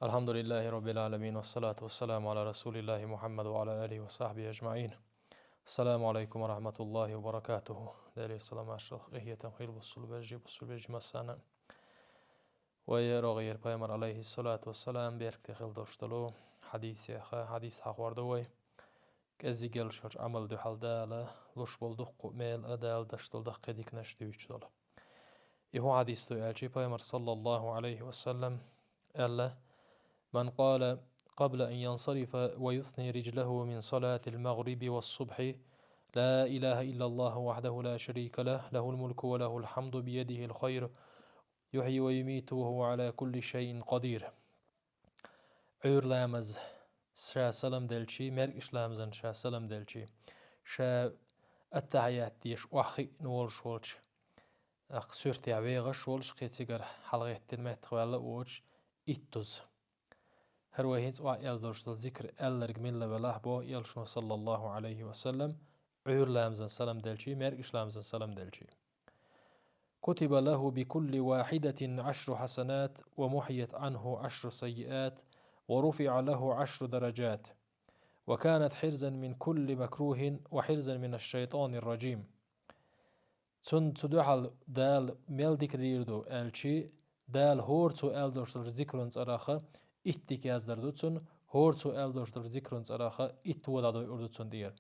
الحمد لله رب العالمين والصلاة والسلام على رسول الله محمد وعلى آله وصحبه أجمعين. السلام عليكم ورحمة الله وبركاته. داري السلام عشر هي تنخيل بالصلبجي مسانا ويرغير بيمر عليه الصلاة والسلام بيرك تخيل دوشتلو حديث حقوردوي كزي قلشر عمل دو حال دالا لوش بولدق ميل أدال دشتل دق ديك نشتويش دول يهو حديث تو أجي بيمر صلى الله عليه وسلم ألا من قال قبل أن ينصرف ويثني رجله من صلاة المغرب والصبح: لا إله إلا الله وحده لا شريك له، له الملك وله الحمد بيده الخير، يحيي ويميت وهو على كل شيء قدير. عور لامز شا سلام دلشي مرق إسلامزن شا سلام دلشي شا التحيات ديش وحي نول شولش سورتي عويغ شولش قيتيقر حلغة تنمت خوالا ووش إتوز هر وهيت يلدرش الذكر ألرق من لبلاه بو يلشنو صلى الله عليه وسلم عور لامزن سلام دلشي مرق إسلامزن سلام دلشي كتب له بكل واحدة 10 حسنات ومحيت عنه 10 سيئات ورفع له 10 درجات وكانت حرزا من كل مكروه وحرزا من الشيطان الرجيم. تن تدعال دال ملدك ديردو ألشي دال هورتو ألدرشتر ذكرونز أراخا إتك يازدردو تن هورتو ألدرشتر ذكرونز أراخا إتودادو أردو تن دير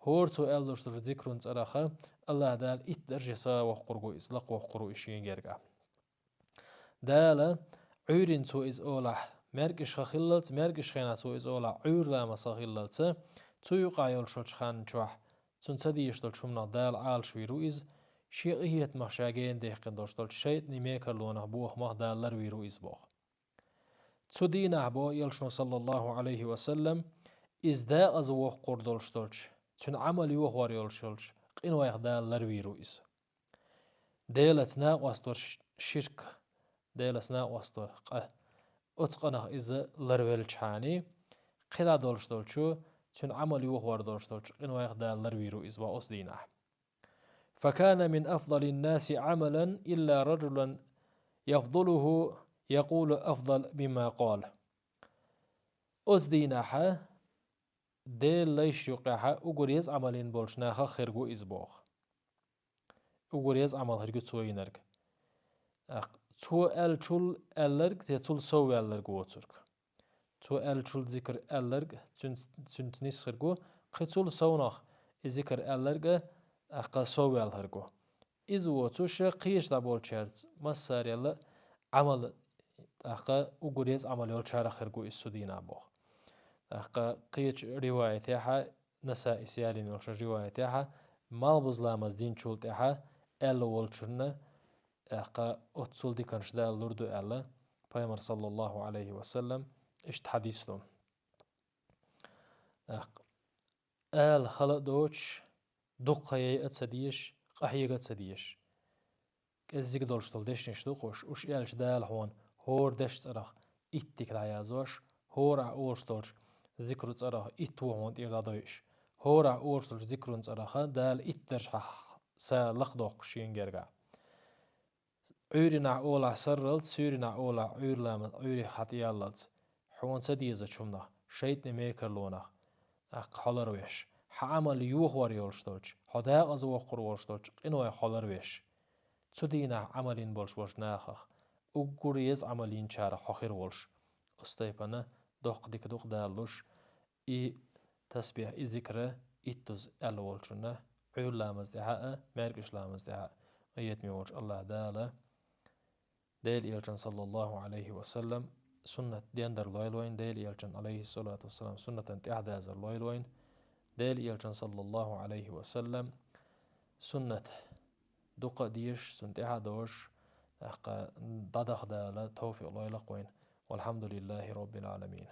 هورتو ألدرشتر ذكرونز أراخا الله دال إت درجسا وقرقو إسلاق وقرقو إشيين جرقا دال عورين تو إز أولاح مرقش خخلت مرقش خينا تو إز أولاح عور لاما صخلت تو يقع يلشوش خان جوح تن تديشتل شمنا دال عال شويرو إز شيئيت مخشاگين ديخ قدرشتل شيط نميكر لونه بوخ مخ دالر ويرو إز بوخ تو دينه بو يلشنو صلى الله عليه وسلم إز دا أزوخ قردلشتلش تن عمل يوخ وار يلشلش قينو يخ دالر ويرو إز ديلت ناق واستور شرك ديلت ناق واستور أتقنخ إز لرولش حاني قيدا دولشتلشو تن عمل يوخ وار دولشتلش قينو يخ دالر ويرو إز با أس دينه فكان من أفضل الناس عملا إلا رجلا يفضله يقول أفضل بما قال أزديناها ديل ليش يقعها أقريز عملين بولشناها خيرجو إزبوخ أقريز عمل هرجو توينرج تو ألشل ألرج تطول سو ألرج وترك تو ألشل ذكر ألرج تنتنيس خيرجو قتول سونخ ذكر ألرج أقا سو ألرجو إز وتوش قيش دابول شرط مسار يلا عمل أقا أقريز عمل يلشار خيرجو السودين أبوخ أقا قيش روايتها نساء سيالين يلشار روايتها مال بزلامز دين شولتها ألا ولشرنا أقا أتصل دي كانش دا اللردو ألا بيامر صلى الله عليه وسلم اشت حديثهم آل خلق دوش دق هيئة سديش قحيقة سديش كزيك دولشتل ديش نشتو خوش وش يالش دال هون هور دش ترخ إتك العيازوش هور أورشتلش ذكر ترخ إتو هون إردادوش هور أورشتلش ذكرون ترخ دال إترش سا لقدوق شين جرقا عورنا أولا سرلت سورنا أولا عور لامت عوري حتيالت حوان سديزة شمنا شيطن ميكر لونخ حلروش حعمل يوخور يولشتلش حدا أزوخور ورشتلش إنو حلروش تدينا عملين بولش ناخخ أقريز عملين شارع حخير ولش استيبنا دوق ديك دوق دالوش إي تسبيح إي ذكرى إتوز ألولشنا عول لامز دعاء مارقش لامز دعاء أيت ميولش الله دالا ديل إيلشن صلى الله عليه وسلم سنة ديندر لويلوين ديل إيلشن عليه الصلاة والسلام سنة انتعدازر لويلوين ديل إيلشن صلى الله عليه وسلم سنة دوقا ديش سنتها دوش ضدخ دالة توفيق الله يلقوين والحمد لله رب العالمين.